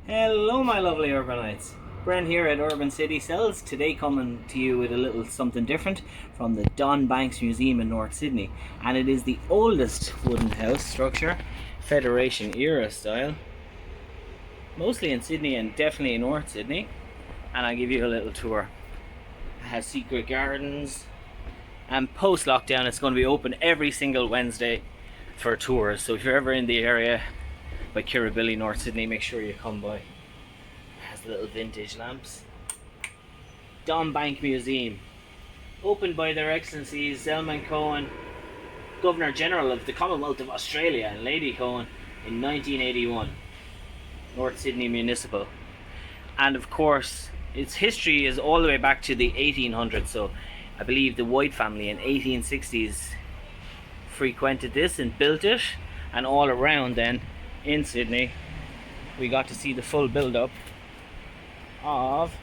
Hello my lovely urbanites. Bren here at Urban City Sells, today coming to you with a little something different from the Don Banks Museum in North Sydney, and it is the oldest wooden house structure, Federation era style, mostly in Sydney and definitely in North Sydney, and I'll give you a little tour. It has secret gardens, and post lockdown it's going to be open every single Wednesday for tours, so if you're ever in the area by Kirribilli, North Sydney, make sure you come by. It has little vintage lamps. Don Bank Museum, opened by Their Excellencies Zelman Cohen, Governor General of the Commonwealth of Australia, and Lady Cohen in 1981. North Sydney Municipal. And of course, its history is all the way back to the 1800s, so I believe the White family in 1860s frequented this and built it, and all around then in Sydney we got to see the full build-up of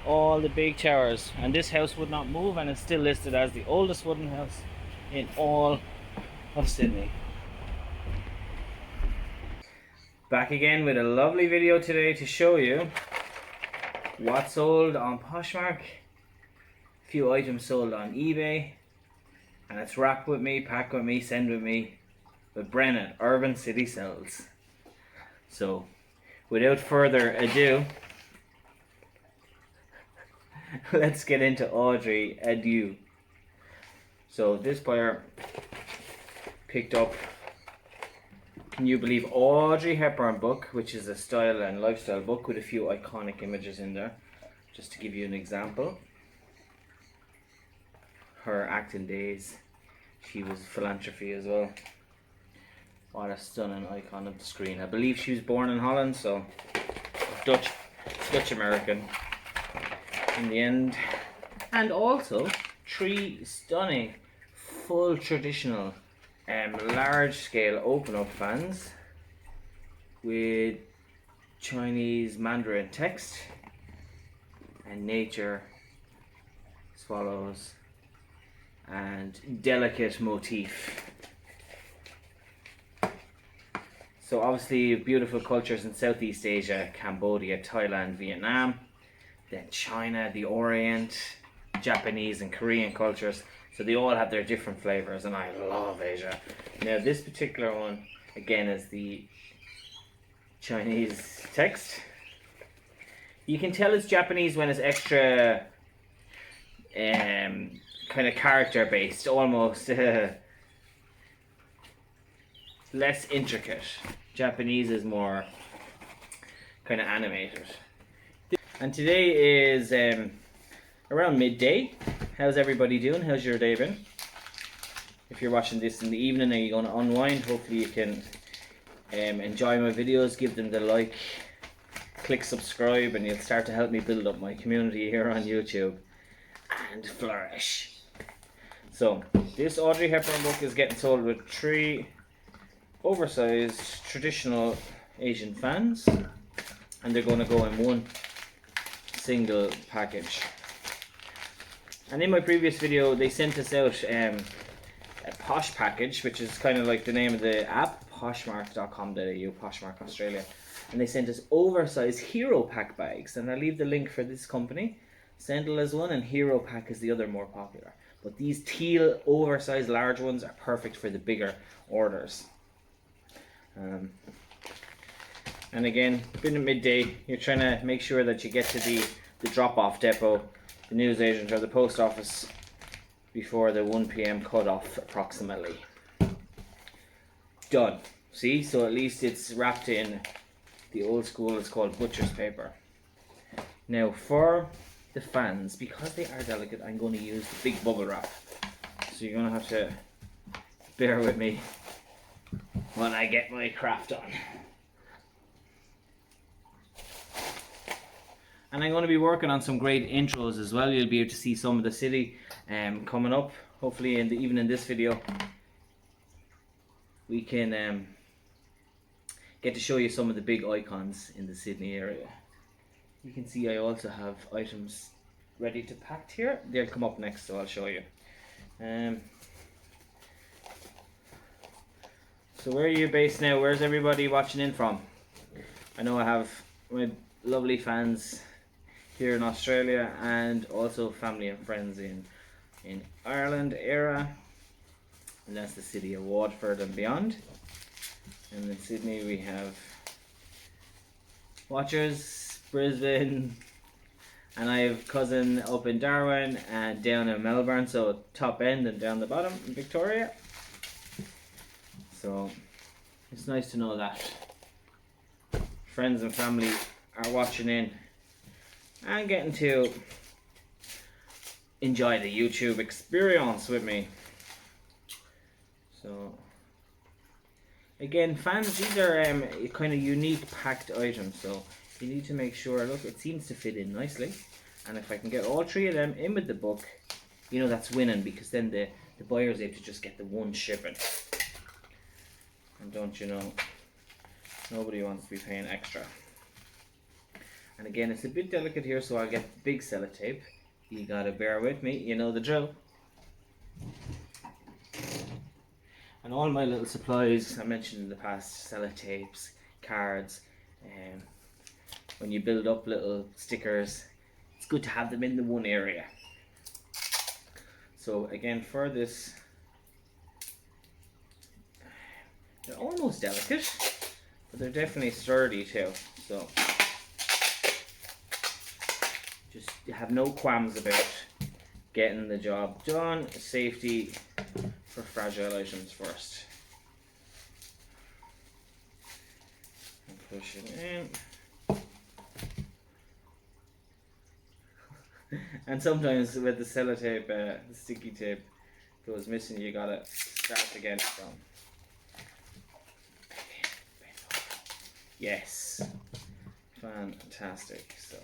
all the big towers, and this house would not move and is still listed as the oldest wooden house in all of Sydney. Back again with a lovely video today to show you what's sold on Poshmark, a few items sold on eBay, and it's wrap with me, pack with me, send with me with Bren at Urban City Sells. So without further ado, let's get into Audrey Adieu. So this buyer picked up, can you believe, Audrey Hepburn book, which is a style and lifestyle book with a few iconic images in there. Just to give you an example, her acting days, she was philanthropy as well. What a stunning icon of the screen. I believe she was born in Holland, so Dutch American in the end. And also 3 stunning full traditional large scale open up fans with Chinese Mandarin text and nature, swallows and delicate motif. So obviously beautiful cultures in Southeast Asia, Cambodia, Thailand, Vietnam, then China, the Orient, Japanese and Korean cultures. So they all have their different flavors, and I love Asia. Now this particular one again is the Chinese text. You can tell it's Japanese when it's extra kind of character based, almost less intricate. Japanese is more kind of animated. And today is around midday. How's everybody doing? How's your day been? If you're watching this in the evening and you're going to unwind, hopefully you can enjoy my videos, give them the like, click subscribe, and you'll start to help me build up my community here on YouTube and flourish. So this Audrey Hepburn book is getting sold with 3 oversized traditional Asian fans, and they're going to go in one single package. And in my previous video they sent us out a Posh package, which is kind of like the name of the app, poshmark.com.au, Poshmark Australia, and they sent us oversized Hero Pack bags, and I'll leave the link for this company. Sendle is one and Hero Pack is the other, more popular, but these teal oversized large ones are perfect for the bigger orders. And again, been at midday, you're trying to make sure that you get to the drop-off depot, the newsagent or the post office before the 1 PM cut-off approximately. Done. See, so at least it's wrapped in the old school, it's called butcher's paper. Now for the fans, because they are delicate, I'm going to use the big bubble wrap, so you're going to have to bear with me when I get my craft on. And I'm going to be working on some great intros as well. You'll be able to see some of the city coming up. Hopefully even in this video we can get to show you some of the big icons in the Sydney area. You can see I also have items ready to pack here. They'll come up next, so I'll show you. So where are you based now? Where's everybody watching in from? I know I have my lovely fans here in Australia and also family and friends in Ireland area, and that's the city of Waterford and beyond. And in Sydney we have watchers, Brisbane, and I have a cousin up in Darwin and down in Melbourne, so top end and down the bottom in Victoria. So it's nice to know that friends and family are watching in and getting to enjoy the YouTube experience with me. So again, fans, these are kind of unique packed items, so you need to make sure, look, it seems to fit in nicely, and if I can get all three of them in with the book, you know, that's winning, because then the buyer's able to just get the one shipping. And don't you know, nobody wants to be paying extra. And again, it's a bit delicate here, so I'll get big sellotape. You gotta bear with me, you know the drill. And all my little supplies, I mentioned in the past, sellotapes, cards, when you build up little stickers, it's good to have them in the one area. So again, for this, they're almost delicate, but they're definitely sturdy too. So just have no qualms about getting the job done. Safety for fragile items first. And push it in. And sometimes with the sellotape, the sticky tape goes missing, you gotta start again from. Yes, fantastic. So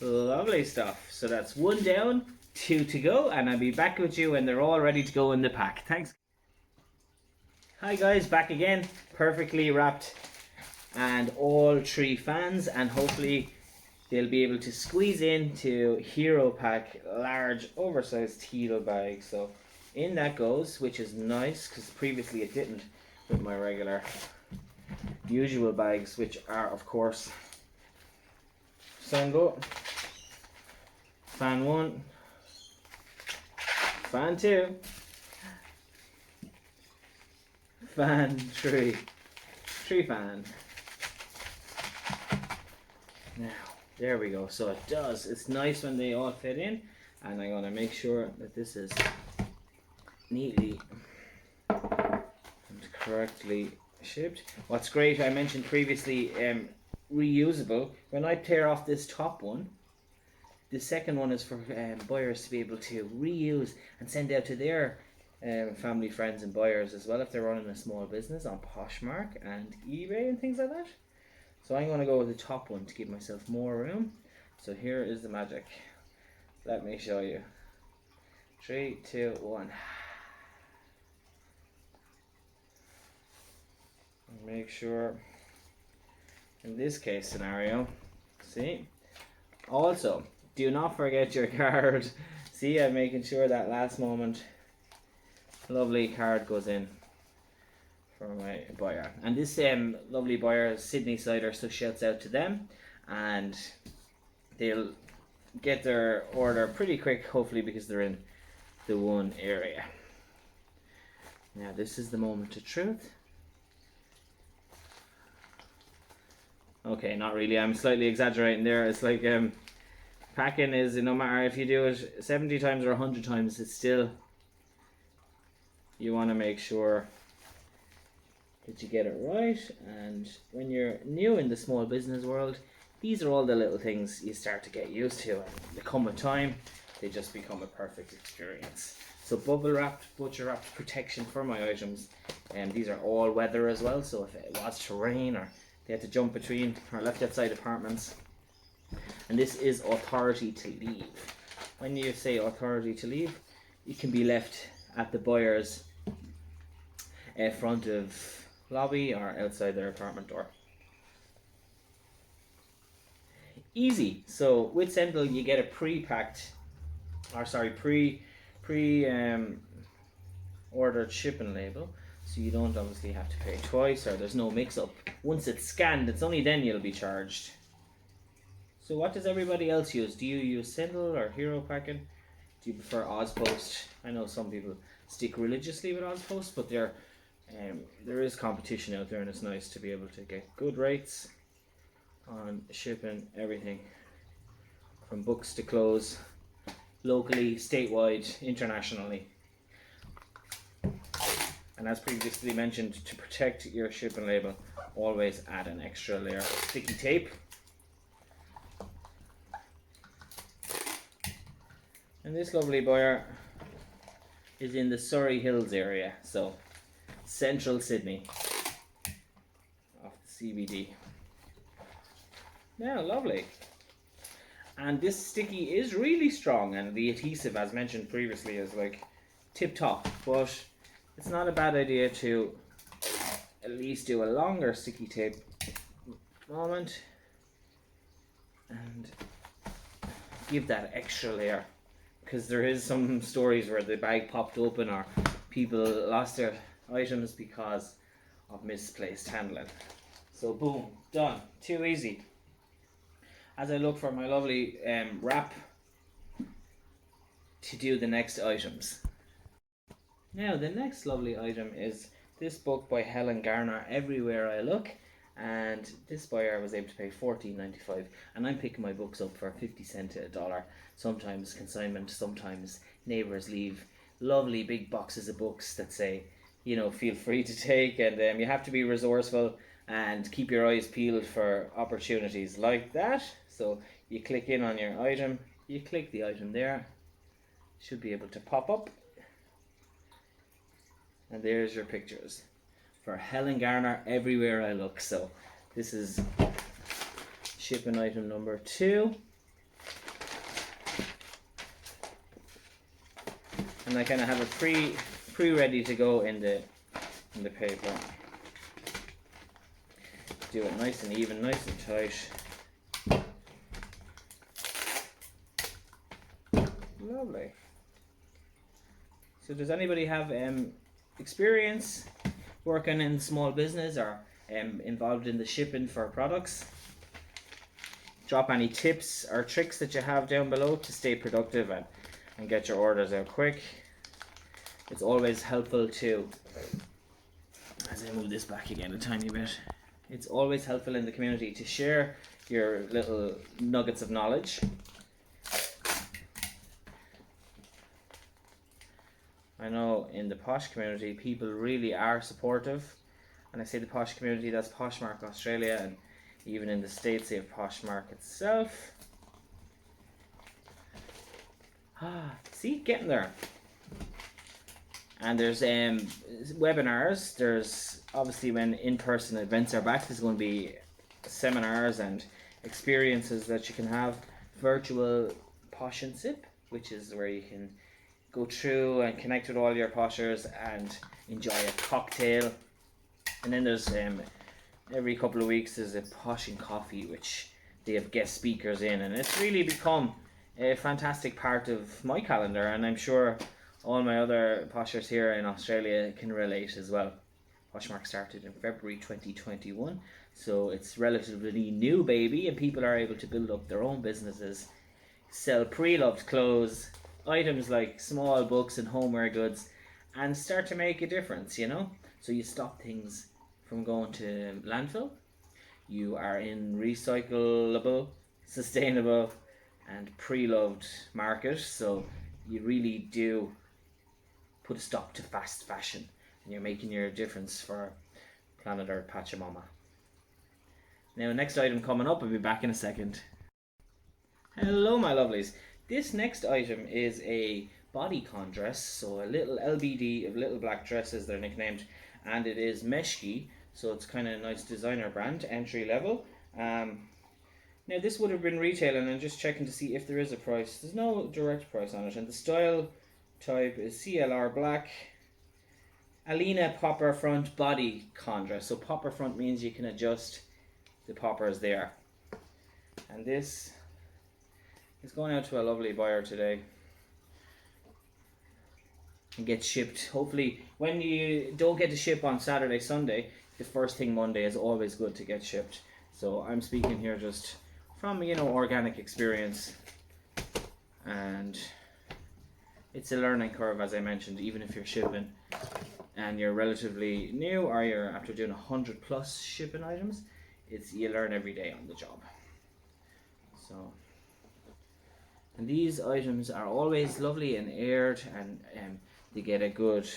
lovely stuff. So that's one down, two to go, and I'll be back with you when they're all ready to go in the pack. Thanks. Hi guys, back again, perfectly wrapped, and all three fans, and hopefully they'll be able to squeeze into Hero Pack large oversized teal bag. So in that goes, which is nice because previously it didn't with my regular usual bags, which are of course Sendle, fan 1, fan 2, fan 3, 3 fan. Now there we go. So it does, it's nice when they all fit in, and I'm going to make sure that this is neatly and correctly shipped. What's great, I mentioned previously, reusable. When I tear off this top one, the second one is for buyers to be able to reuse and send out to their family, friends and buyers as well if they're running a small business on Poshmark and eBay and things like that. So I'm going to go with the top one to give myself more room. So here is the magic. Let me show you. 3, 2, 1. Make sure in this case scenario, see, also do not forget your card. See, I'm making sure that last moment lovely card goes in for my buyer, and this lovely buyer, Sydney Cider, so shouts out to them, and they'll get their order pretty quick, hopefully, because they're in the one area. Now this is the moment of truth. Okay, not really, I'm slightly exaggerating there. It's like packing is, no matter if you do it 70 times or 100 times, it's still, you want to make sure that you get it right. And when you're new in the small business world, these are all the little things you start to get used to, and they come with time, they just become a perfect experience. So bubble wrapped, butcher wrapped protection for my items, and these are all weather as well, so if it was to rain or they had to jump between or left outside apartments. And this is authority to leave. When you say authority to leave, it can be left at the buyer's front of lobby or outside their apartment door. easy. So with Sendle you get a pre-packed, or sorry, ordered shipping label, so you don't obviously have to pay twice, or there's no mix-up. Once it's scanned, it's only then you'll be charged. So what does everybody else use? Do you use Sendle or Hero Packing? Do you prefer Ozpost? I know some people stick religiously with Ozpost, but there is competition out there, and it's nice to be able to get good rates on shipping everything from books to clothes, locally, statewide, internationally. And as previously mentioned, to protect your shipping label, always add an extra layer of sticky tape. And this lovely buyer is in the Surrey Hills area, so central Sydney, off the CBD. Now, lovely. And this sticky is really strong, and the adhesive, as mentioned previously, is like tip top, but it's not a bad idea to at least do a longer sticky tape moment and give that extra layer, because there is some stories where the bag popped open or people lost their items because of misplaced handling. So boom, done. Too easy. As I look for my lovely wrap to do the next items. Now the next lovely item is this book by Helen Garner, Everywhere I Look, and this buyer was able to pay $14.95, and I'm picking my books up for 50 cents to $1. Sometimes consignment, sometimes neighbours leave lovely big boxes of books that say, you know, feel free to take, and you have to be resourceful and keep your eyes peeled for opportunities like that. So you click in on your item, you click the item there, should be able to pop up, and there's your pictures for Helen Garner, Everywhere I Look. So this is shipping item number 2, and I kind of have a pre ready to go in the paper. Do it nice and even, nice and tight. Lovely. So does anybody have experience working in small business or involved in the shipping for products? Drop any tips or tricks that you have down below to stay productive and get your orders out quick. It's always helpful to, as I move this back again a tiny bit, it's always helpful in the community to share your little nuggets of knowledge. I know in the Posh community people really are supportive, and I say the Posh community, that's Poshmark Australia, and even in the States they have Poshmark itself. See, getting there. And there's webinars. There's obviously, when in-person events are back, there's going to be seminars and experiences that you can have. Virtual Posh and Sip, which is where you can go through and connect with all your poshers and enjoy a cocktail. And then there's every couple of weeks there's a Posh and Coffee, which they have guest speakers in, and it's really become a fantastic part of my calendar, and I'm sure all my other poshers here in Australia can relate as well. Poshmark started in February 2021, so it's relatively new baby, and people are able to build up their own businesses, sell pre-loved clothes, items like small books and homeware goods, and start to make a difference, you know? So you stop things from going to landfill. You are in recyclable, sustainable, and pre-loved market, so you really do put a stop to fast fashion, and you're making your difference for planet Earth Pachamama. Now, next item coming up, I'll be back in a second. Hello my lovelies. This next item is a bodycon dress, so a little LBD of little black dresses, they're nicknamed, and it is Meshki, so it's kind of a nice designer brand, entry level. Now this would have been retail, and I'm just checking to see if there is a price. There's no direct price on it, and the style type is CLR black, Alina popper front body con dress. So popper front means you can adjust the poppers there. And this is going out to a lovely buyer today and get shipped. Hopefully, when you don't get to ship on Saturday, Sunday, the first thing Monday is always good to get shipped. So I'm speaking here just from, you know, organic experience, and it's a learning curve, as I mentioned. Even if you're shipping and you're relatively new, or you're after doing 100+ shipping items, you learn every day on the job. So, and these items are always lovely and aired, and they get a good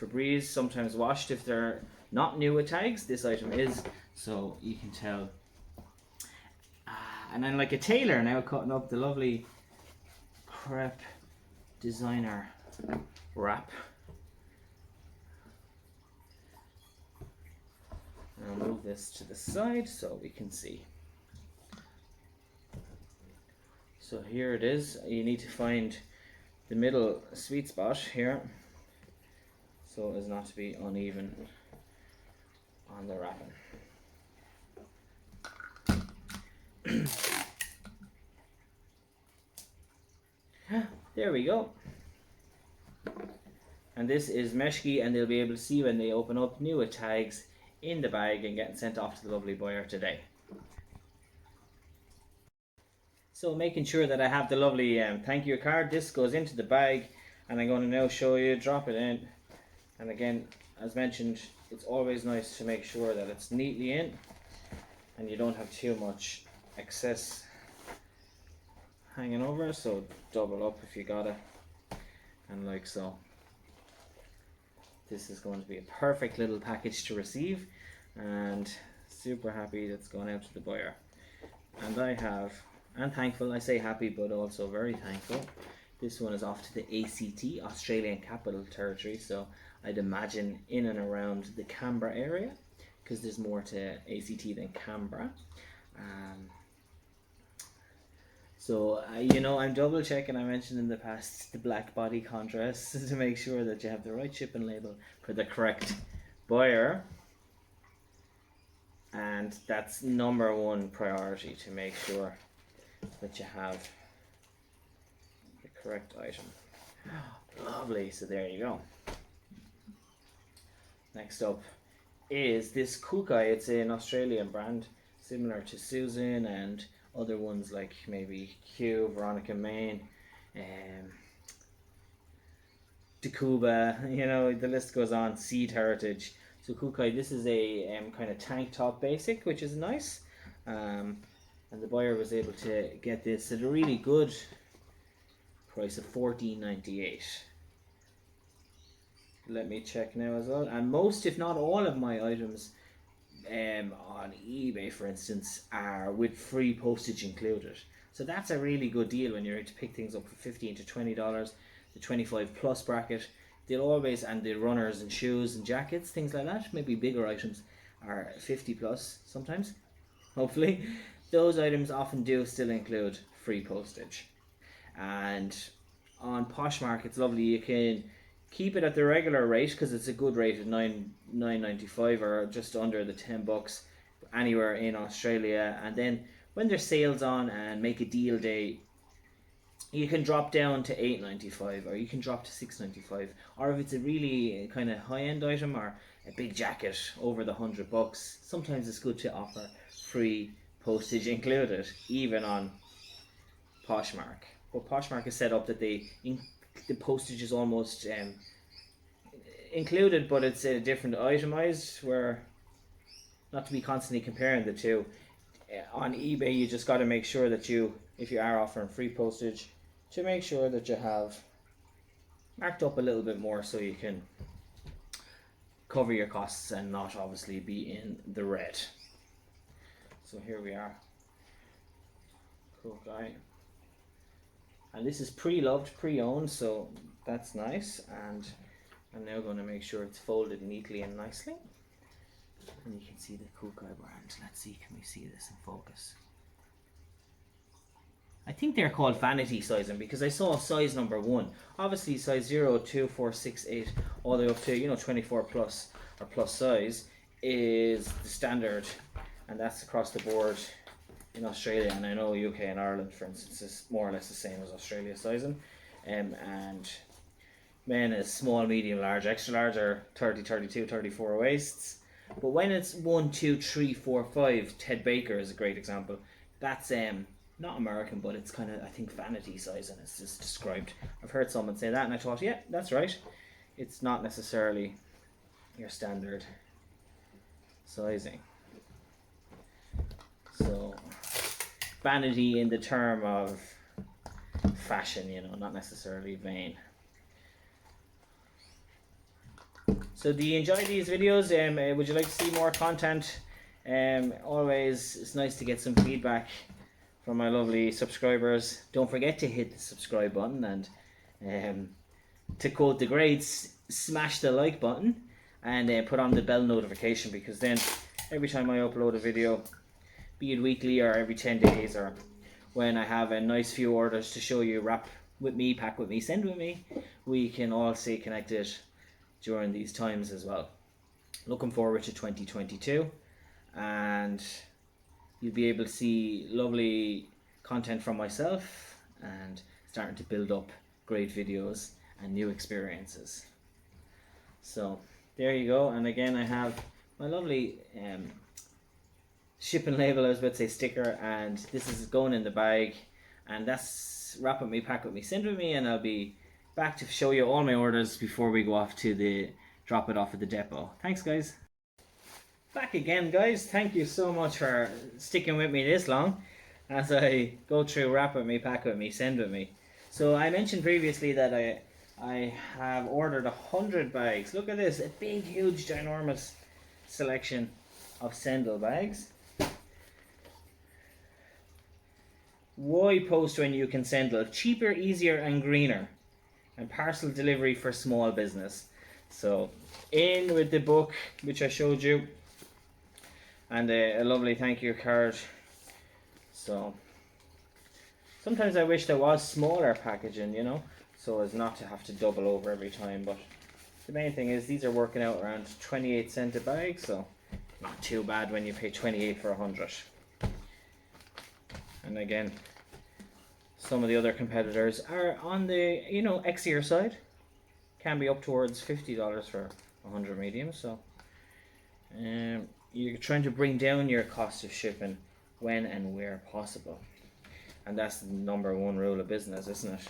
Febreze, sometimes washed if they're not new with tags. This item is, so you can tell. And then like a tailor now cutting up the lovely crepe designer wrap. I'll move this to the side so we can see. So here it is. You need to find the middle sweet spot here so as not to be uneven on the wrapping. There we go. And this is Meshki, and they'll be able to see when they open up new tags in the bag and getting sent off to the lovely buyer today. So making sure that I have the lovely thank you card. This goes into the bag, and I'm going to now show you, drop it in. And again, as mentioned, it's always nice to make sure that it's neatly in and you don't have too much excess hanging over, so double up if you gotta, and like so. This is going to be a perfect little package to receive, and super happy that's going out to the buyer. And and thankful, I say happy but also very thankful. This one is off to the ACT, Australian Capital Territory, so I'd imagine in and around the Canberra area, because there's more to ACT than Canberra. So, you know, I'm double checking, I mentioned in the past, the black body contrast to make sure that you have the right shipping label for the correct buyer. And that's number one priority, to make sure that you have the correct item. Lovely, so there you go. Next up is this Kukai. It's an Australian brand, similar to Susan and other ones like maybe Q, Veronica Main, Takuba, you know, the list goes on. Seed Heritage. So Kukai, this is a kind of tank top basic, which is nice. And the buyer was able to get this at a really good price of $14.98. Let me check now as well. And most, if not all, of my items on eBay, for instance, are with free postage included. So that's a really good deal when you're able to pick things up for $15 to $20, the 25+ bracket. They'll always, and the runners and shoes and jackets, things like that, maybe bigger items are 50+ sometimes, hopefully. Those items often do still include free postage. And on Poshmark, it's lovely. You can keep it at the regular rate because it's a good rate of $9.95 or just under the $10 anywhere in Australia. And then when there's sales on and make a deal day, you can drop down to $8.95 or you can drop to $6.95. Or if it's a really kind of high-end item or a big jacket over the $100, sometimes it's good to offer free postage included, even on Poshmark. But Poshmark is set up that the postage is almost included, but it's a different itemized, where not to be constantly comparing the two. On eBay, you just got to make sure that if you are offering free postage, to make sure that you have marked up a little bit more so you can cover your costs and not obviously be in the red. So here we are. Cool guy. And this is pre-loved, pre-owned, so that's nice. And I'm now going to make sure it's folded neatly and nicely. And you can see the Kukai brand. Let's see, can we see this in focus? I think they're called vanity sizing because I saw size number 1. Obviously size 0, 2, 4, 6, 8, all the way up to 24+ or plus size is the standard, and that's across the board in Australia, and I know UK and Ireland, for instance, is more or less the same as Australia sizing. And men is small, medium, large, extra large are 30, 32, 34 waists. But when it's 1, 2, 3, 4, 5, Ted Baker is a great example. That's not American, but it's kind of, I think, vanity size, and it's just described. I've heard someone say that, and I thought, yeah, that's right. It's not necessarily your standard sizing. So, vanity in the term of fashion, you know, not necessarily vain. So do you enjoy these videos? Would you like to see more content? Always, it's nice to get some feedback from my lovely subscribers. Don't forget to hit the subscribe button, and to quote the greats, smash the like button, and put on the bell notification, because then every time I upload a video, be it weekly or every 10 days, or when I have a nice few orders to show you, wrap with me, pack with me, send with me, we can all stay connected during these times as well. Looking forward to 2022, and you'll be able to see lovely content from myself and starting to build up great videos and new experiences. So there you go. And again, I have my lovely shipping label, I was about to say sticker, and this is going in the bag, and that's wrap with me, pack with me, send with me, and I'll be back to show you all my orders before we go off to the drop it off at the depot. Thanks, guys. Back again, guys. Thank you so much for sticking with me this long as I go through wrap with me, pack with me, send with me. So I mentioned previously that I have ordered 100 bags. Look at this, a big, huge, ginormous selection of Sendle bags. Why post when you can Sendle? Cheaper, easier, and greener. And parcel delivery for small business. So in with the book which I showed you, and a lovely thank you card. So sometimes I wish there was smaller packaging, you know, so as not to have to double over every time, but the main thing is these are working out around 28 cents a bag, so not too bad when you pay 28 for 100. And again, some of the other competitors are on the, you know, Exier side. Can be up towards $50 for 100 medium. So you're trying to bring down your cost of shipping when and where possible. And that's the number one rule of business, isn't it?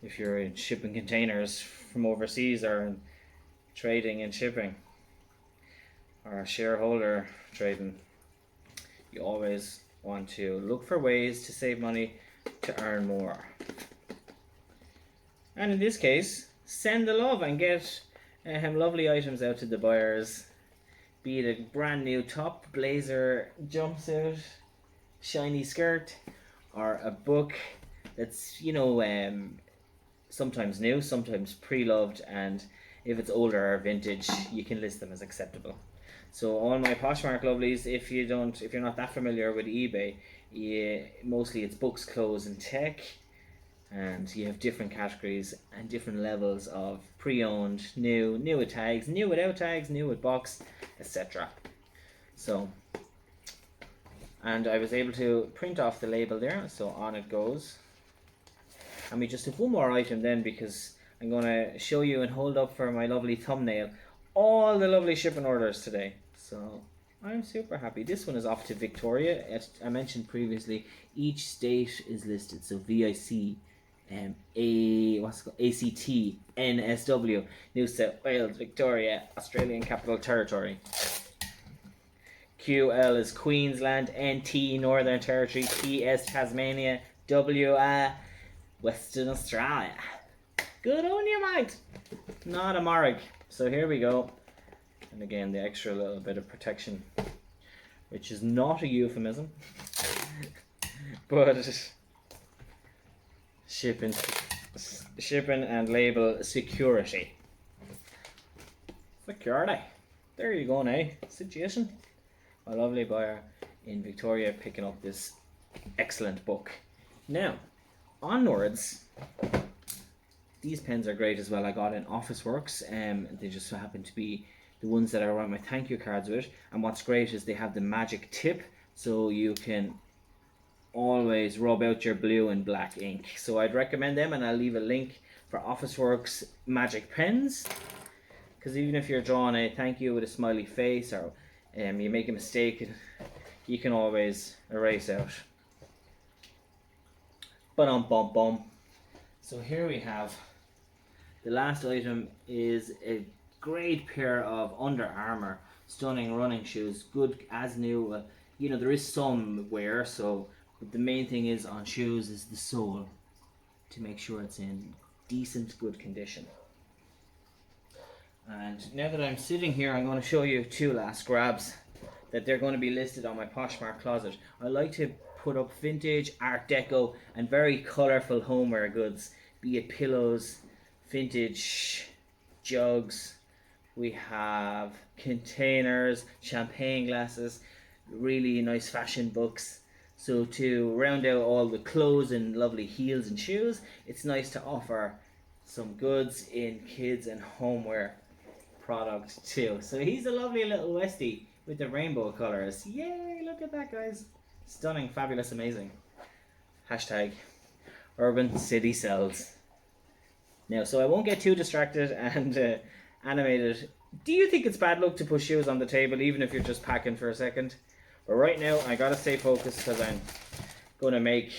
If you're in shipping containers from overseas, or in trading and shipping, or shareholder trading, you always want to look for ways to save money to earn more. And in this case, send the love and get lovely items out to the buyers. Be it a brand new top, blazer, jumpsuit, shiny skirt, or a book that's, you know, sometimes new, sometimes pre-loved, and if it's older or vintage, you can list them as acceptable. So all my Poshmark lovelies, if you're not that familiar with eBay, mostly it's books, clothes, and tech, and you have different categories and different levels of pre-owned, new with tags, new without tags, new with box, etc. So, and I was able to print off the label there, so on it goes. And we just have one more item then, because I'm going to show you and hold up for my lovely thumbnail all the lovely shipping orders today. So I'm super happy. This one is off to Victoria. As I mentioned previously, each state is listed. So VIC, ACT, NSW, New South Wales, Victoria, Australian Capital Territory. QL is Queensland, NT, Northern Territory, TS, Tasmania, WA, Western Australia. Good on you, mate. Not a Morrig. So here we go. And again, the extra little bit of protection, which is not a euphemism, but shipping and label security. Security. There you go now. Situation. My lovely buyer in Victoria picking up this excellent book. Now, onwards, these pens are great as well. I got in Officeworks, they just so happen to be the ones that I write my thank you cards with. And what's great is they have the magic tip, so you can always rub out your blue and black ink. So I'd recommend them, and I'll leave a link for Officeworks magic pens, because even if you're drawing a thank you with a smiley face, or you make a mistake, you can always erase out. Bum. So here we have the last item. Is a great pair of Under Armour stunning running shoes, good as new. You know, there is some wear, so but the main thing is on shoes is the sole, to make sure it's in decent good condition. And now that I'm sitting here, I'm going to show you two last grabs that they're going to be listed on my Poshmark closet. I like to put up vintage, art deco and very colourful homeware goods, be it pillows, vintage jugs, we have containers, champagne glasses, really nice fashion books. So to round out all the clothes and lovely heels and shoes, it's nice to offer some goods in kids and homeware product too. So he's a lovely little Westie with the rainbow colours. Yay, look at that, guys. Stunning, fabulous, amazing. Hashtag Urban City Sells. Now, so I won't get too distracted and animated. Do you think it's bad luck to put shoes on the table, even if you're just packing for a second? But right now, I gotta stay focused, because I'm gonna make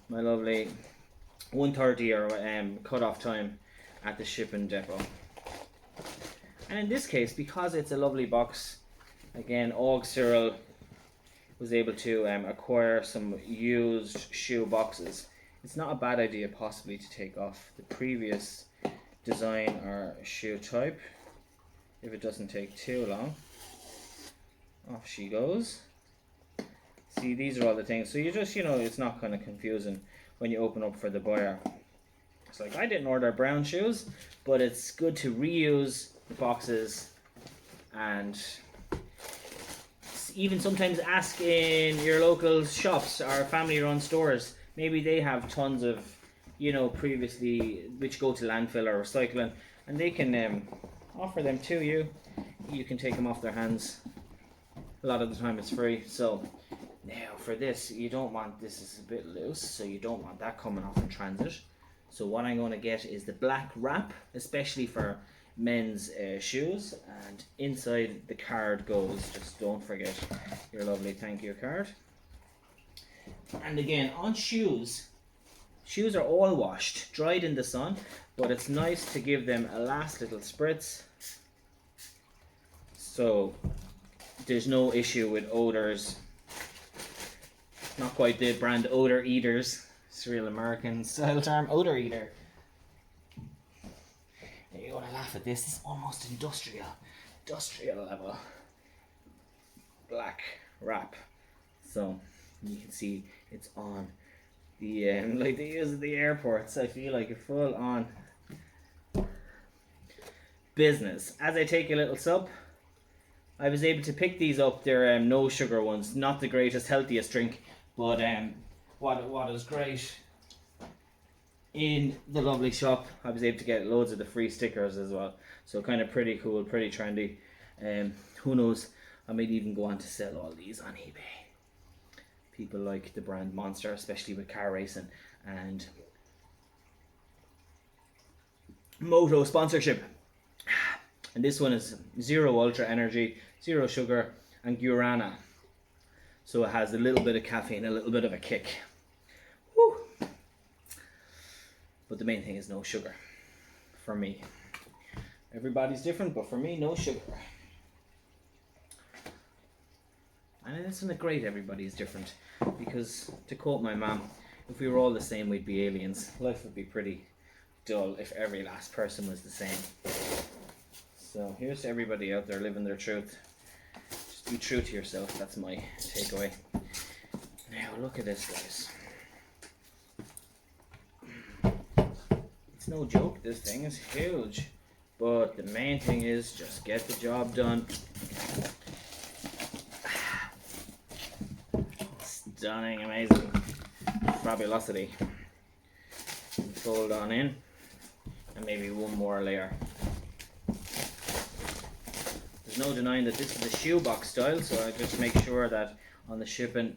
my lovely 1:30 or cut-off time at the shipping depot. And in this case, because it's a lovely box, again, Og Cyril was able to acquire some used shoe boxes. It's not a bad idea possibly to take off the previous design or shoe type if it doesn't take too long. Off she goes. See, these are all the things, so you just, you know, it's not kind of confusing when you open up for the buyer. It's like, I didn't order brown shoes, but it's good to reuse the boxes, and even sometimes ask in your local shops or family run stores. Maybe they have tons of, you know, previously which go to landfill or recycling, and they can offer them to you. You can take them off their hands. A lot of the time it's free. So now for this, you don't want, this is a bit loose, so you don't want that coming off in transit. So what I'm going to get is the black wrap, especially for men's shoes, and inside the card goes, just don't forget your lovely thank you card. And again, on shoes are all washed, dried in the sun, but it's nice to give them a last little spritz, so there's no issue with odors. Not quite the brand Odor Eaters. It's a real American style term, Odor Eater. You're going to laugh at this. It's almost industrial level black wrap. So you can see it's on the like they use at the airports. I feel like a full on business. As I take a little sup, I was able to pick these up. They're no sugar ones, not the greatest, healthiest drink, but what is great in the lovely shop, I was able to get loads of the free stickers as well. So kind of pretty cool, pretty trendy. Who knows, I might even go on to sell all these on eBay. People like the brand Monster, especially with car racing and moto sponsorship. And this one is zero ultra energy, zero sugar, and guarana. So it has a little bit of caffeine, a little bit of a kick. Woo. But the main thing is no sugar for me. Everybody's different, but for me, no sugar. And isn't it great everybody is different? Because, to quote my mom, if we were all the same, we'd be aliens. Life would be pretty dull if every last person was the same. So here's to everybody out there living their truth. Just be true to yourself. That's my takeaway. Now look at this, guys. It's no joke. This thing is huge. But the main thing is just get the job done. Stunning, amazing. Fabulosity. Fold on in. And maybe one more layer. There's no denying that this is a shoebox style, so I just make sure that on the shipping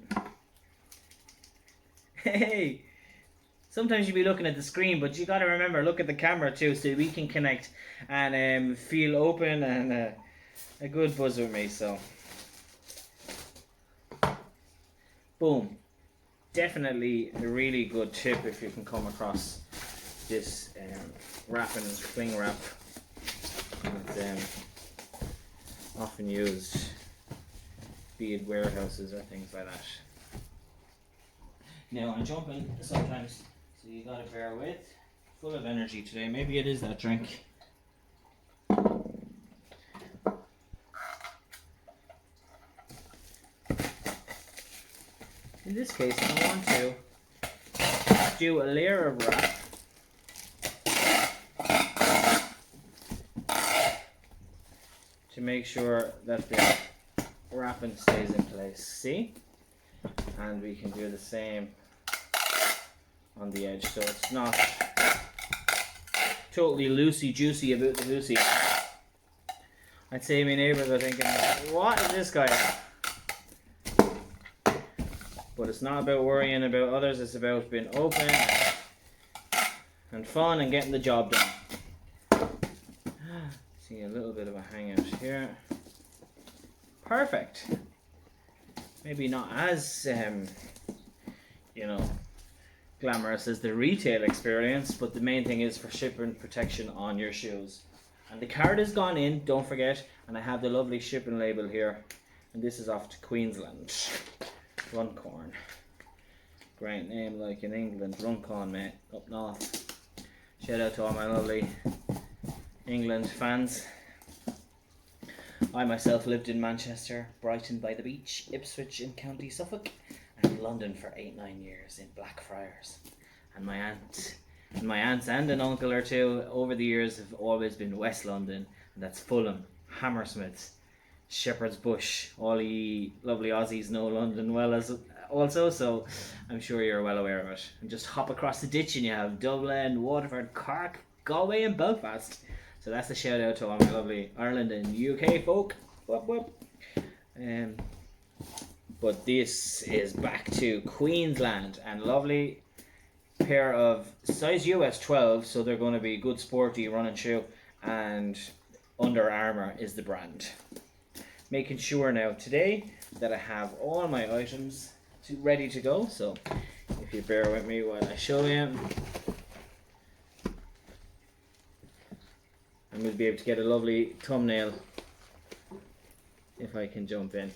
Hey, sometimes you be looking at the screen, but you got to remember, look at the camera too, so we can connect and feel open and a good buzz with me. So, boom. Definitely a really good tip if you can come across this wrapping cling wrap. It's often used, be it warehouses or things like that. Now I'm jumping sometimes, so you gotta bear with. Full of energy today. Maybe it is that drink. In this case, I want to do a layer of wrap to make sure that the wrapping stays in place. See? And we can do the same on the edge, so it's not totally loosey juicy about the loosey. I'd say my neighbours are thinking, what is this guy at? But it's not about worrying about others, it's about being open and fun and getting the job done. See a little bit of a hangout here. Perfect. Maybe not as, glamorous as the retail experience, but the main thing is for shipping protection on your shoes. And the card has gone in, don't forget, and I have the lovely shipping label here. And this is off to Queensland. Runcorn. Great name like in England. Runcorn, mate. Up north. Shout out to all my lovely England fans. I myself lived in Manchester, Brighton by the beach, Ipswich in County Suffolk, and London for 8-9 years in Blackfriars. And my aunts and an uncle or two over the years have always been West London, and that's Fulham, Hammersmith, Shepherd's Bush. All you lovely Aussies know London well as also, so I'm sure you're well aware of it. And just hop across the ditch and you have Dublin, Waterford, Cork, Galway and Belfast. So that's a shout out to all my lovely Ireland and UK folk. Whoop, whoop. But this is back to Queensland, and lovely pair of size US 12, so they're going to be good sporty running shoe, and Under Armour is the brand. Making sure now today that I have all my items ready to go, so if you bear with me while I show you, and we'll be able to get a lovely thumbnail if I can jump in.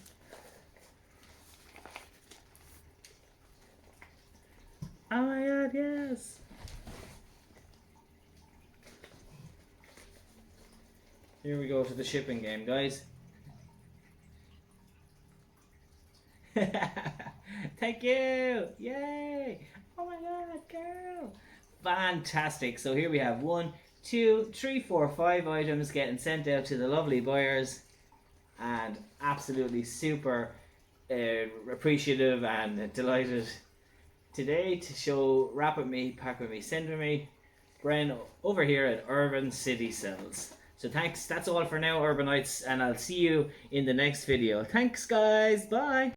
Oh my god, yes! Here we go to the shipping game, guys. Thank you! Yay! Oh my god, girl! Fantastic! So here we have 1, 2, 3, 4, 5 items getting sent out to the lovely buyers, and absolutely super appreciative and delighted today to show Wrap With Me, Pack With Me, Send With Me, Bren over here at Urban City Sells. So thanks, that's all for now, Urbanites, and I'll see you in the next video. Thanks guys, bye!